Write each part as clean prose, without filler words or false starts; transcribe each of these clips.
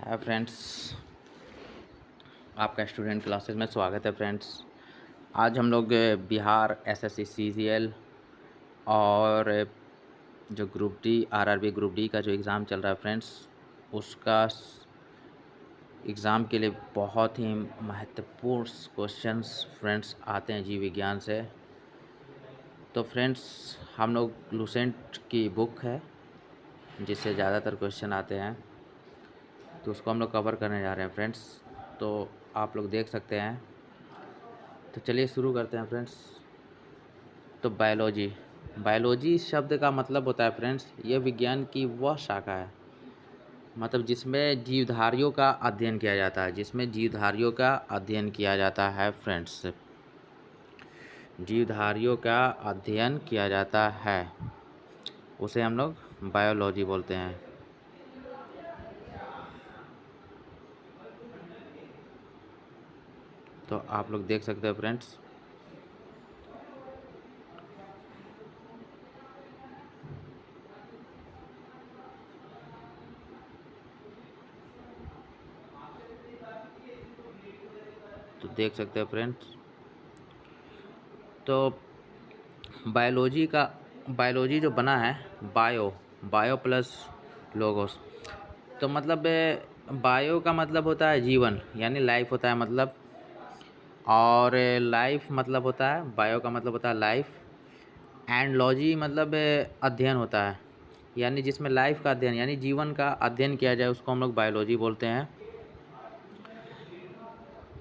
Hi friends, आपका student classes में स्वागत है फ्रेंड्स। आज हम लोग बिहार एसएससी सीजीएल और जो group D RRB group D का जो एग्ज़ाम चल रहा है फ्रेंड्स, उसका एग्ज़ाम के लिए बहुत ही महत्वपूर्ण क्वेश्चंस फ्रेंड्स आते हैं जीव विज्ञान से। तो फ्रेंड्स, हम लोग लूसेंट की बुक है जिससे ज़्यादातर क्वेश्चन आते हैं, तो उसको हम लोग कवर करने जा रहे हैं फ्रेंड्स। तो आप लोग देख सकते हैं। तो चलिए शुरू करते हैं फ्रेंड्स। तो बायोलॉजी शब्द का मतलब होता है फ्रेंड्स, यह विज्ञान की वह शाखा है, मतलब जिसमें जीवधारियों का अध्ययन किया जाता है, जिसमें जीवधारियों का अध्ययन किया जाता है फ्रेंड्स, जीवधारियों का अध्ययन किया जाता है, उसे हम लोग बायोलॉजी बोलते हैं। तो आप लोग देख सकते हैं फ्रेंड्स। तो देख सकते हैं फ्रेंड्स। तो बायोलॉजी जो बना है, बायो प्लस लोगोस, तो मतलब बायो का मतलब होता है जीवन, यानी लाइफ होता है मतलब, और लाइफ मतलब होता है, बायो का मतलब होता है लाइफ, एंड लॉजी मतलब अध्ययन होता है, यानी जिसमें लाइफ का अध्ययन यानी जीवन का अध्ययन किया जाए उसको हम लोग बायोलॉजी बोलते हैं।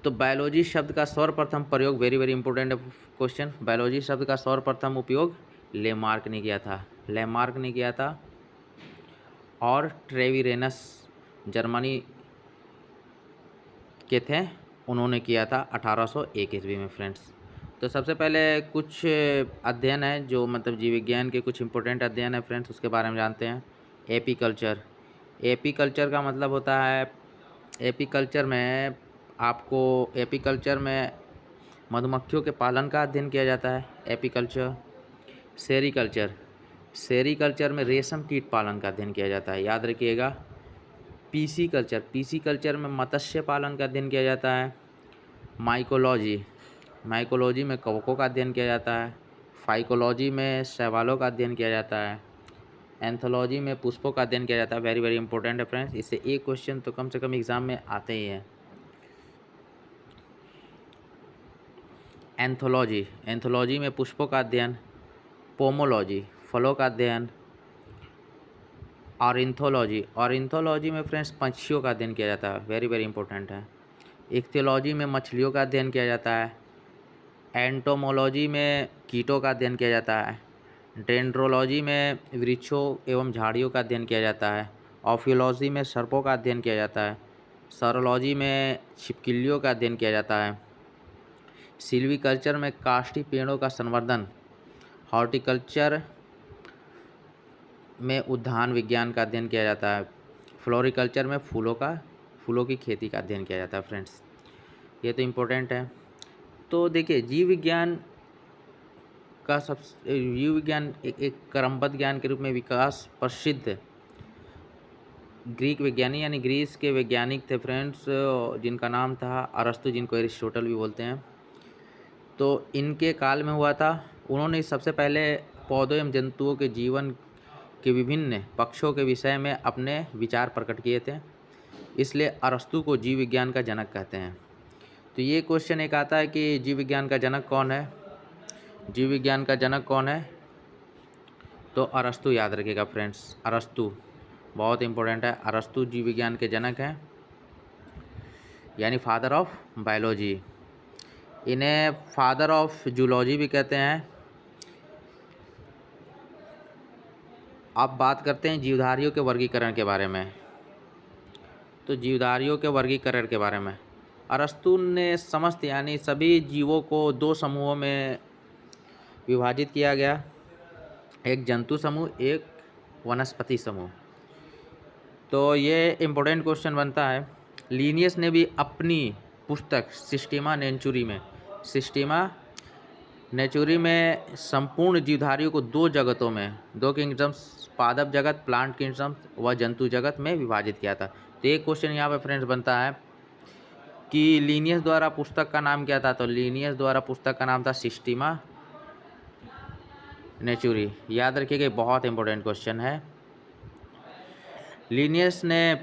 तो बायोलॉजी शब्द का सर्वप्रथम प्रयोग, very very important question, biology शब्द का सर्वप्रथम उपयोग लेमार्क ने किया था, और ट्रेविरेनस जर्मनी के थे, उन्होंने किया था 1801 ईस्वी में फ्रेंड्स। तो सबसे पहले कुछ अध्ययन है जो मतलब जीव विज्ञान के कुछ इंपॉर्टेंट अध्ययन है फ्रेंड्स, उसके बारे में जानते हैं। एपीकल्चर का मतलब होता है, एपीकल्चर में मधुमक्खियों के पालन का अध्ययन किया जाता है, एपीकल्चर। सेरीकल्चर में रेशम कीट पालन का अध्ययन किया जाता है, याद रखिएगा। पीसी कल्चर में मत्स्य पालन का अध्ययन किया जाता है। माइकोलॉजी में कवकों का अध्ययन किया जाता है। फाइकोलॉजी में शैवालों का अध्ययन किया जाता है। एंथोलॉजी में पुष्पों का अध्ययन किया जाता है। वेरी वेरी इंपॉर्टेंट है फ्रेंड्स, इससे एक क्वेश्चन तो कम से कम एग्जाम में आते ही हैं। एंथोलॉजी में पुष्पों का अध्ययन। पोमोलॉजी फलों का अध्ययन। ऑरिंथोलॉजी में फ्रेंड्स पक्षियों का अध्ययन किया जाता है, वेरी वेरी इंपॉर्टेंट है। इक्थियोलॉजी में मछलियों का अध्ययन किया जाता है। एंटोमोलॉजी में कीटों का अध्ययन किया जाता है। डेंड्रोलॉजी में वृक्षों एवं झाड़ियों का अध्ययन किया जाता है। ऑफियोलॉजी में सर्पों का अध्ययन किया जाता है। सरोलॉजी में छिपकलियों का अध्ययन किया जाता है। सिल्वीकल्चर में काष्ठी पेड़ों का संवर्धन। हॉर्टिकल्चर में उद्यान विज्ञान का अध्ययन किया जाता है। फ्लोरिकल्चर में फूलों की खेती का अध्ययन किया जाता है फ्रेंड्स। ये तो इम्पोर्टेंट है। तो देखिए, जीव विज्ञान एक क्रमबद्ध ज्ञान के रूप में विकास प्रसिद्ध ग्रीक विज्ञानी यानी ग्रीस के वैज्ञानिक थे फ्रेंड्स, जिनका नाम था अरस्तु, जिनको एरिस्टोटल भी बोलते हैं। तो इनके काल में हुआ था। उन्होंने सबसे पहले पौधों एवं जंतुओं के जीवन के विभिन्न पक्षों के विषय में अपने विचार प्रकट किए थे, इसलिए अरस्तु को जीव विज्ञान का जनक कहते हैं। तो ये क्वेश्चन एक आता है कि जीव विज्ञान का जनक कौन है। जीव विज्ञान का जनक कौन है, तो अरस्तु याद रखिएगा फ्रेंड्स, अरस्तु बहुत इंपॉर्टेंट है। अरस्तु जीव विज्ञान के जनक हैं, यानी फादर ऑफ बायोलॉजी। इन्हें फादर ऑफ जूलॉजी भी कहते हैं। अब बात करते हैं जीवधारियों के वर्गीकरण के बारे में। तो जीवधारियों के वर्गीकरण के बारे में अरस्तु ने समस्त यानी सभी जीवों को दो समूहों में विभाजित किया गया, एक जंतु समूह, एक वनस्पति समूह। तो ये इम्पोर्टेंट क्वेश्चन बनता है। लीनियस ने भी अपनी पुस्तक सिस्टीमा नेचुरी में संपूर्ण जीवधारियों को दो जगतों में, दो किंगडम्स पादप जगत, प्लांट किंगडम व जंतु जगत में विभाजित किया था। तो एक क्वेश्चन यहाँ पे फ्रेंड्स बनता है कि लिनियस द्वारा पुस्तक का नाम क्या था। तो लिनियस द्वारा पुस्तक का नाम था सिस्टीमा नेचुरी। याद रखिएगा, बहुत इंपॉर्टेंट क्वेश्चन है। लिनियस ने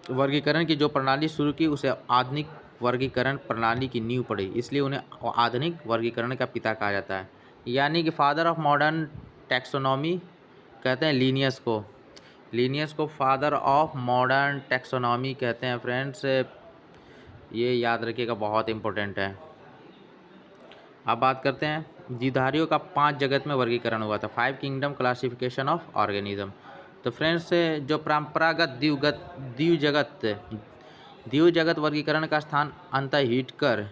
वर्गीकरण की जो प्रणाली शुरू की उसे आधुनिक वर्गीकरण प्रणाली की नींव पड़ी, इसलिए उन्हें आधुनिक वर्गीकरण का पिता कहा जाता है। यानी कि फादर ऑफ मॉडर्न टैक्सोनॉमी कहते हैं लिनियस को। लिनियस को फादर ऑफ मॉडर्न टैक्सोनॉमी कहते हैं फ्रेंड्स, ये याद रखिएगा, बहुत इंपॉर्टेंट है। अब बात करते हैं जीवधारियों का 5 जगत में वर्गीकरण हुआ था, 5 किंगडम क्लासिफिकेशन ऑफ ऑर्गेनिज्म। तो फ्रेंड्स, जो परंपरागत द्वीव जगत वर्गीकरण का स्थान अंतः हिटकर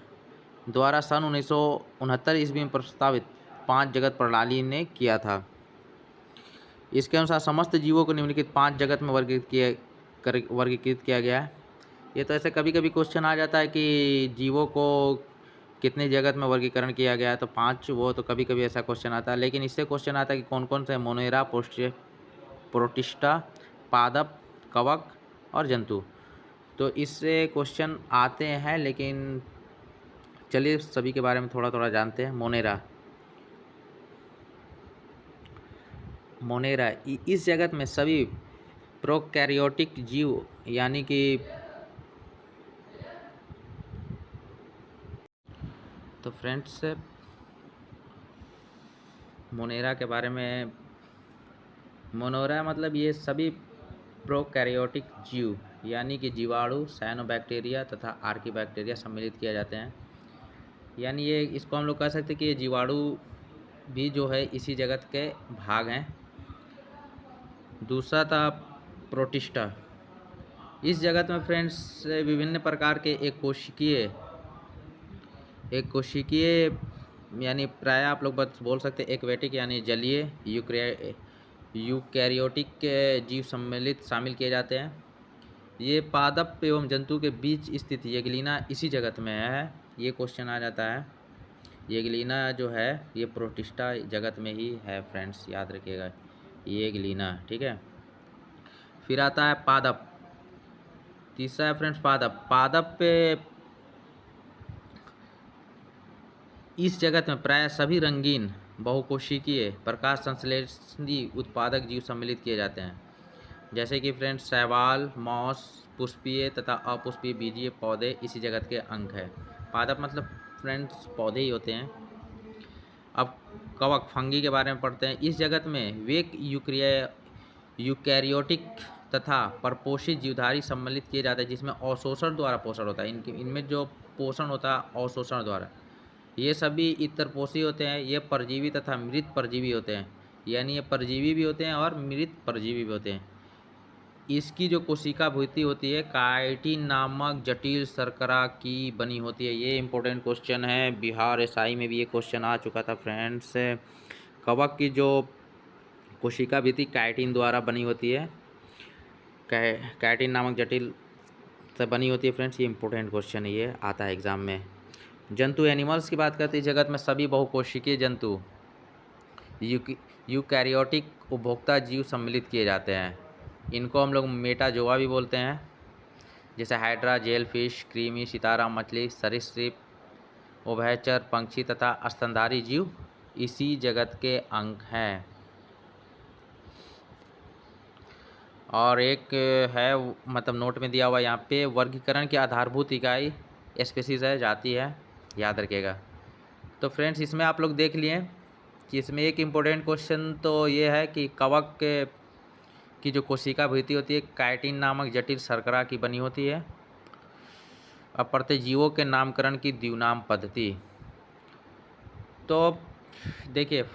द्वारा सन 1969 ईस्वी में प्रस्तावित 5 जगत प्रणाली ने किया था। इसके अनुसार समस्त जीवों को निम्नलिखित 5 जगत में वर्गीकृत किया गया है। ये तो ऐसे कभी कभी क्वेश्चन आ जाता है कि जीवों को कितने जगत में वर्गीकरण किया गया है, तो 5, वो तो कभी कभी ऐसा क्वेश्चन आता है। लेकिन इससे क्वेश्चन आता है कि कौन कौन से मोनेरा, प्रोटिस्टा, पादप, कवक और जंतु। तो इससे क्वेश्चन आते हैं, लेकिन चलिए सभी के बारे में थोड़ा थोड़ा जानते हैं। मोनेरा इस जगत में सभी प्रोकैरियोटिक जीव यानी कि तो फ्रेंड्स, मोनेरा के बारे में, मोनेरा मतलब ये सभी प्रोकैरियोटिक जीव यानी कि जीवाणु, साइनोबैक्टीरिया तथा आर्कीबैक्टीरिया सम्मिलित किए जाते हैं। यानी ये इसको हम लोग कह सकते हैं कि ये जीवाणु भी जो है इसी जगत के भाग हैं। दूसरा था प्रोटिस्टा। इस जगत में फ्रेंड्स विभिन्न प्रकार के एक कोशिकीय यानी प्राय आप लोग बोल सकते हैं एक्वेटिक यानी जलीय, यूकैरियोटिक जीव शामिल किए जाते हैं। ये पादप एवं जंतु के बीच स्थित ये ग्लीना इसी जगत में है। ये क्वेश्चन आ जाता है। ये ग्लीना जो है ये प्रोटिस्टा जगत में ही है फ्रेंड्स, याद रखिएगा, ये ग्लीना, ठीक है। फिर आता है पादप। तीसरा है फ्रेंड्स पादप पे इस जगत में प्राय सभी रंगीन, बहुकोशिकीय, प्रकाश संश्लेषी उत्पादक जीव सम्मिलित किए जाते हैं, जैसे कि फ्रेंड्स शैवाल, मॉस, पुष्पीय तथा अपुष्पीय बीजीय पौधे इसी जगत के अंग है। पादप मतलब फ्रेंड्स पौधे ही होते हैं। अब कवक, फंगी के बारे में पढ़ते हैं। इस जगत में वे यूकैरियोटिक तथा परपोषित जीवधारी सम्मिलित किए जाते हैं जिसमें अवशोषण द्वारा पोषण होता है। इनमें जो पोषण होता है अवशोषण द्वारा। ये सभी इतरपोषी होते हैं। ये परजीवी तथा मृत परजीवी होते हैं, यानी ये परजीवी भी होते हैं और मृत परजीवी भी होते हैं। इसकी जो कोशिका भूति होती है काइटिन नामक जटिल शर्करा की बनी होती है। ये इंपॉर्टेंट क्वेश्चन है, बिहार एसआई में भी ये क्वेश्चन आ चुका था फ्रेंड्स। कवक की जो कोशिका भूति काइटिन द्वारा बनी होती है, काइटिन नामक जटिल से बनी होती है फ्रेंड्स। ये इंपॉर्टेंट क्वेश्चन है, ये आता है एग्जाम में। जंतु एनिमल्स की बात करते हैं। जगत में सभी बहुकोशिकीय जंतु यूकैरियोटिक उपभोक्ता जीव सम्मिलित किए जाते हैं। इनको हम लोग मेटाजोआ भी बोलते हैं, जैसे हाइड्रा, जेलफिश, क्रीमी, सितारा मछली, सरीसृप, उभयचर पंछी तथा स्तनधारी जीव इसी जगत के अंग हैं। और एक है मतलब नोट में दिया हुआ यहाँ पे, वर्गीकरण की आधारभूत इकाई स्पीशीज है, जाति है, याद रखिएगा। तो फ्रेंड्स इसमें आप लोग देख लिए कि इसमें एक इम्पोर्टेंट क्वेश्चन तो ये है कि कवक की जो कोशिका भूति होती है काइटिन नामक जटिल शर्करा की बनी होती है। अब पढ़ते जीवों के नामकरण की द्विनाम पद्धति। तो देखिए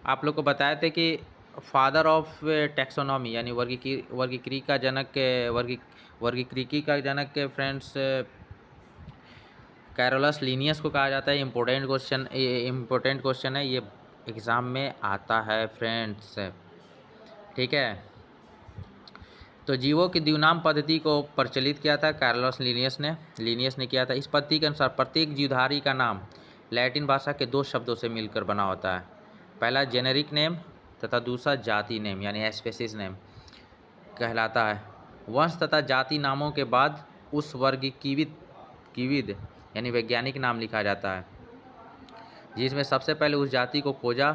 आप लोग को बताए थे कि फादर ऑफ टैक्सोनॉमी यानी वर्गीकृति का जनक फ्रेंड्स कैरोलस लिनियस को कहा जाता है। इम्पोर्टेंट क्वेश्चन है, ये एग्ज़ाम में आता है फ्रेंड्स, ठीक है। तो जीवों की द्विनाम पद्धति को प्रचलित किया था कैरोलस लिनियस ने किया था। इस पद्धति के अनुसार प्रत्येक जीवधारी का नाम लैटिन भाषा के 2 शब्दों से मिलकर बना होता है। पहला जेनेरिक नेम तथा दूसरा जाति नेम यानी स्पेसिस नेम कहलाता है। वंश तथा जाति नामों के बाद उस वर्ग कीविद यानी वैज्ञानिक नाम लिखा जाता है, जिसने सबसे पहले उस जाति को खोजा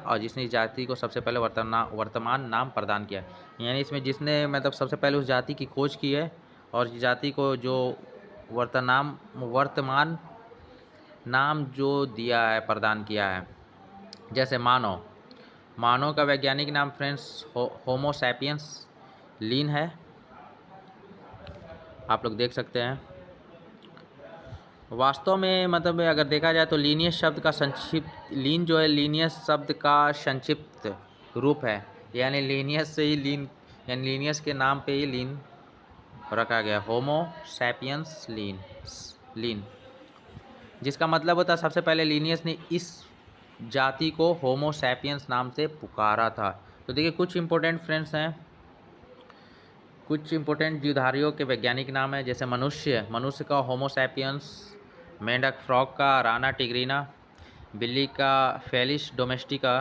और जिसने इस जाति को सबसे पहले वर्तमान नाम प्रदान किया। यानी इसमें जिसने मतलब सबसे पहले उस जाति की खोज की है और इस जाति को जो वर्तमान नाम जो दिया है, प्रदान किया है। जैसे मानव का वैज्ञानिक नाम फ्रेंड्स होमो सैपियंस लीन है, आप लोग देख सकते हैं। वास्तव में मतलब अगर देखा जाए तो लीनियस शब्द का संक्षिप्त लीन जो है, लीनियस शब्द का संक्षिप्त रूप है, यानी लीनियस से ही लीन यानी लीनियस के नाम पे ही लीन रखा गया, होमो सैपियंस लीन, जिसका मतलब होता है सबसे पहले लीनियस ने इस जाति को होमो सैपियंस नाम से पुकारा था। तो देखिए कुछ इंपॉर्टेंट फ्रेंड्स हैं, कुछ इंपॉर्टेंट जीवधारियों के वैज्ञानिक नाम है। जैसे मनुष्य का होमो सैपियंस, मेंढक फ्रॉग का राना टिग्रीना, बिल्ली का फेलिस डोमेस्टिका,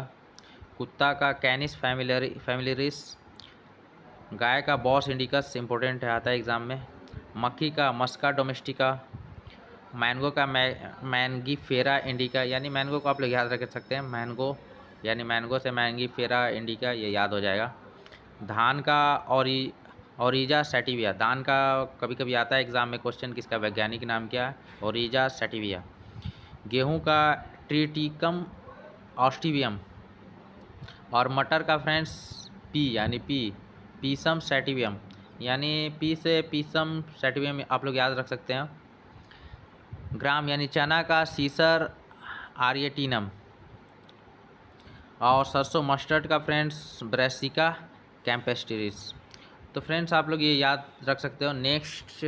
कुत्ता का कैनिस फैमिलियरिस, गाय का बॉस इंडिकस इंपॉर्टेंट है, आता है एग्जाम में, मक्खी का मस्का डोमेस्टिका, मैंगो का मैंगीफेरा इंडिका, यानी मैंगो को आप लोग याद रख सकते हैं, मैंगो यानी मैंगो से मैंगीफेरा इंडिका, ये याद हो जाएगा। धान का ओरिजा सैटिविया, धान का कभी कभी आता है एग्जाम में क्वेश्चन, किसका वैज्ञानिक नाम क्या है, ओरिजा सैटिविया। गेहूं का ट्रिटिकम ऑस्टिवियम, और मटर का फ्रेंड्स यानी पीसम सैटिवियम, यानी पी से पीसम सैटिवियम आप लोग याद रख सकते हैं। ग्राम यानी चना का सीसर आर्यटिनम, और सरसों मस्टर्ड का फ्रेंड्स ब्रेसिका कैम्पेस्टिरिस। तो फ्रेंड्स आप लोग ये याद रख सकते हो। नेक्स्ट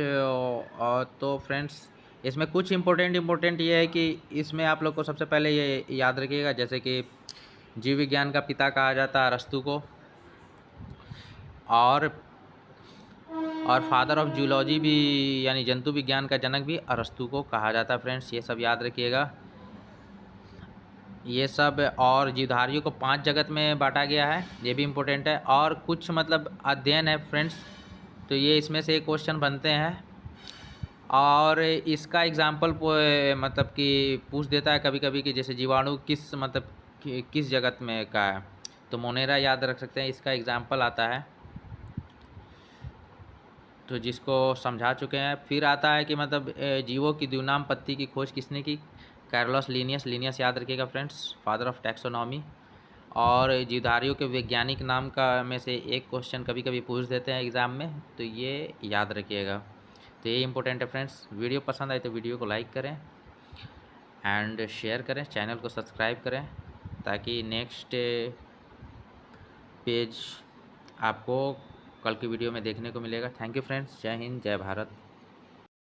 तो फ्रेंड्स इसमें कुछ इम्पोर्टेंट ये है कि इसमें आप लोग को सबसे पहले ये याद रखिएगा, जैसे कि जीव विज्ञान का पिता कहा जाता है अरस्तु को, और फादर ऑफ जूलॉजी भी यानी जंतु विज्ञान का जनक भी अरस्तु को कहा जाता है। फ्रेंड्स ये सब याद रखिएगा, ये सब। और जीवधारियों को 5 जगत में बांटा गया है, ये भी इम्पोर्टेंट है। और कुछ मतलब अध्ययन है फ्रेंड्स, तो ये इसमें से एक क्वेश्चन बनते हैं, और इसका एग्जाम्पल मतलब कि पूछ देता है कभी कभी कि जैसे जीवाणु किस जगत में का है, तो मोनेरा याद रख सकते हैं, इसका एग्जाम्पल आता है, तो जिसको समझा चुके हैं। फिर आता है कि मतलब जीवों की द्विनाम पत्ती की खोज किसने की, कार्लोस लीनियस याद रखिएगा फ्रेंड्स, फादर ऑफ टैक्सोनॉमी। और जीवधारियों के वैज्ञानिक नाम का में से एक क्वेश्चन कभी कभी पूछ देते हैं एग्ज़ाम में, तो ये याद रखिएगा। तो ये इंपॉर्टेंट है फ्रेंड्स। वीडियो पसंद आए तो वीडियो को लाइक करें एंड शेयर करें, चैनल को सब्सक्राइब करें, ताकि नेक्स्ट पेज आपको कल की वीडियो में देखने को मिलेगा। थैंक यू फ्रेंड्स, जय हिंद, जय भारत।